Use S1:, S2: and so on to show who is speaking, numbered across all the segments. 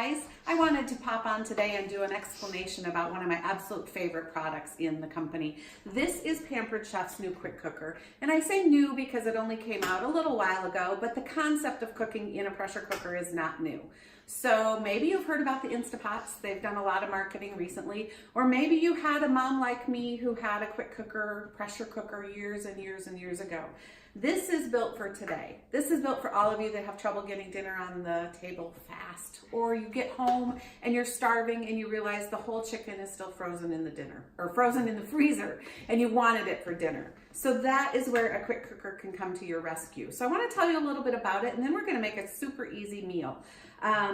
S1: guys, I wanted to pop on today and do an explanation about one of my absolute favorite products in the company. This is Pampered Chef's new quick cooker. And I say new because it only came out a little while ago, but the concept of cooking in a pressure cooker is not new. So maybe you've heard about the Instapots. They've done a lot of marketing recently. Or maybe you had a mom like me who had a quick cooker, pressure cooker years and years and years ago. This is built for today. This is built for all of you that have trouble getting dinner on the table fast, or you get home and you're starving and you realize the whole chicken is still frozen in the dinner or frozen in the freezer and you wanted it for dinner. So that is where a quick cooker can come to your rescue. So I want to tell you a little bit about it, and then we're going to make a super easy meal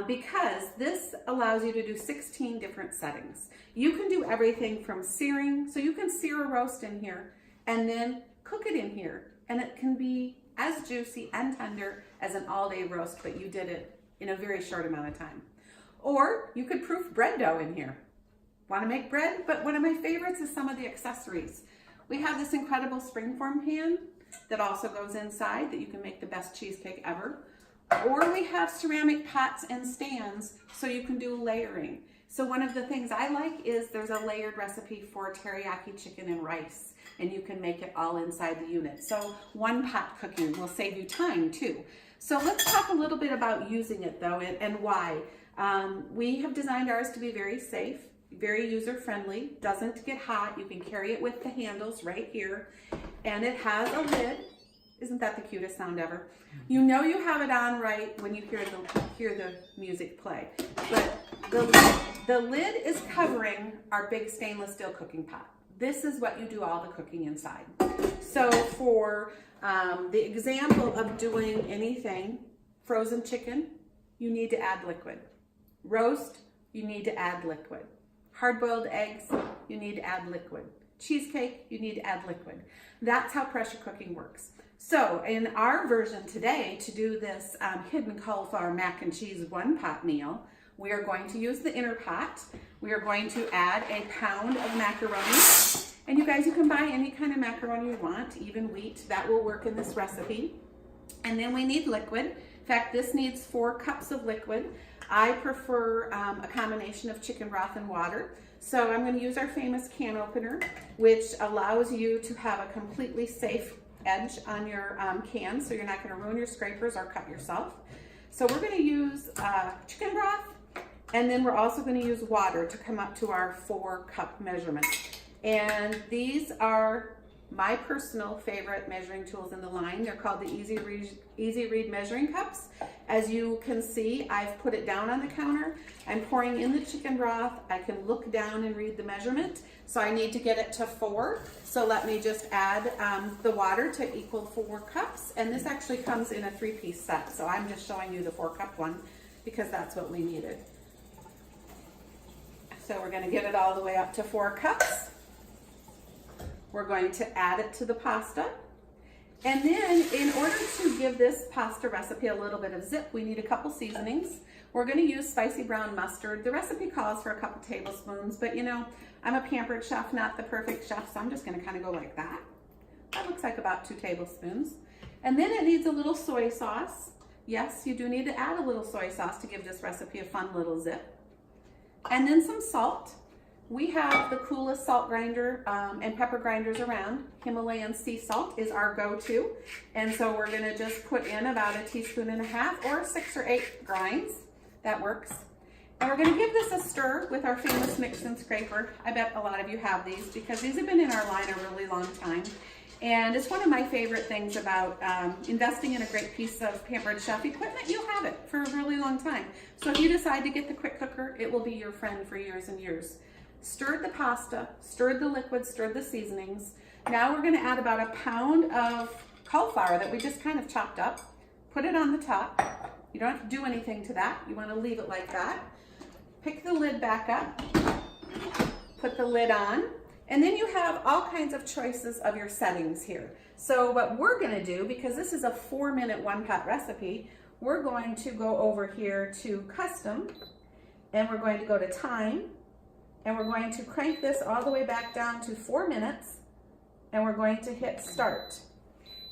S1: because this allows you to do 16 different settings. You can do everything from searing, so you can sear a roast in here and then cook it in here. And it can be as juicy and tender as an all-day roast, but you did it in a very short amount of time. Or you could proof bread dough in here. Want to make bread? But one of my favorites is some of the accessories. We have this incredible springform pan that also goes inside that you can make the best cheesecake ever. Or we have ceramic pots and stands so you can do layering. So one of the things I like is there's a layered recipe for teriyaki chicken and rice, and you can make it all inside the unit. So one pot cooking will save you time too. So let's talk a little bit about using it though, and why. We have designed ours to be very safe, very user-friendly, doesn't get hot. You can carry it with the handles right here, and it has a lid. Isn't that the cutest sound ever? You know you have it on right when you hear the music play. But the lid is covering our big stainless steel cooking pot. This is what you do all the cooking inside. So for the example of doing anything, frozen chicken, you need to add liquid. Roast, you need to add liquid. Hard-boiled eggs, you need to add liquid. Cheesecake, you need to add liquid. That's how pressure cooking works. So in our version today, to do this hidden cauliflower mac and cheese one-pot meal, we are going to use the inner pot. We are going to add a pound of macaroni. And you guys, you can buy any kind of macaroni you want, even wheat. That will work in this recipe. And then we need liquid. In fact, this needs 4 cups of liquid. I prefer a combination of chicken broth and water. So I'm going to use our famous can opener, which allows you to have a completely safe edge on your can, so you're not going to ruin your scrapers or cut yourself. So we're going to use chicken broth, and then we're also going to use water to come up to our 4-cup measurement. And these are my personal favorite measuring tools in the line. They're called the Easy Read measuring cups. As you can see, I've put it down on the counter. I'm pouring in the chicken broth. I can look down and read the measurement. So I need to get it to 4. So let me just add the water to equal 4 cups. And this actually comes in a 3-piece set. So I'm just showing you the 4-cup one because that's what we needed. So we're going to get it all the way up to 4 cups. We're going to add it to the pasta. And then in order to give this pasta recipe a little bit of zip, we need a couple seasonings. We're going to use spicy brown mustard. The recipe calls for a couple tablespoons, but you know, I'm a pampered chef, not the perfect chef, so I'm just going to kind of go like that. That looks like about 2 tablespoons. And then it needs a little soy sauce. Yes, you do need to add a little soy sauce to give this recipe a fun little zip. And then some salt. We have the coolest salt grinder and pepper grinders around. Himalayan sea salt is our go-to. And so we're gonna just put in about 1.5 teaspoons or 6 or 8 grinds. That works. And we're gonna give this a stir with our famous mix and scraper. I bet a lot of you have these because these have been in our line a really long time. And it's one of my favorite things about investing in a great piece of Pampered Chef equipment. You'll have it for a really long time. So if you decide to get the quick cooker, it will be your friend for years and years. Stirred the pasta, stirred the liquid, stirred the seasonings. Now we're going to add about 1 pound of cauliflower that we just kind of chopped up. Put it on the top. You don't have to do anything to that. You want to leave it like that. Pick the lid back up. Put the lid on. And then you have all kinds of choices of your settings here. So what we're going to do, because this is a 4-minute one-pot recipe, we're going to go over here to custom, and we're going to go to time. And we're going to crank this all the way back down to 4 minutes, and we're going to hit start.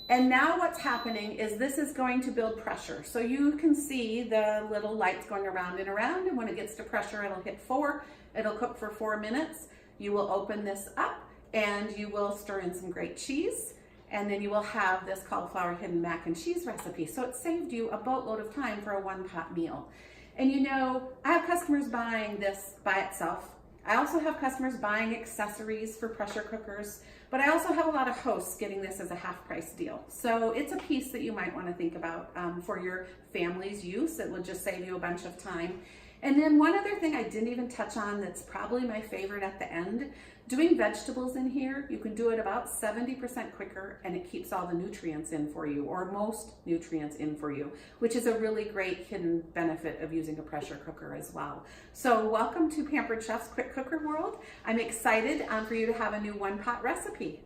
S1: And now what's happening is this is going to build pressure. So you can see the little lights going around and around, and when it gets to pressure, it'll hit 4. It'll cook for 4 minutes. You will open this up and you will stir in some great cheese, and then you will have this cauliflower hidden mac and cheese recipe. So it saved you a boatload of time for a one-pot meal. And you know, I have customers buying this by itself. I also have customers buying accessories for pressure cookers, but I also have a lot of hosts getting this as a half-price deal. So it's a piece that you might want to think about for your family's use. It will just save you a bunch of time. And then one other thing I didn't even touch on that's probably my favorite at the end, doing vegetables in here, you can do it about 70% quicker, and it keeps all the nutrients in for you, or most nutrients in for you, which is a really great hidden benefit of using a pressure cooker as well. So welcome to Pampered Chef's Quick Cooker World. I'm excited for you to have a new one-pot recipe.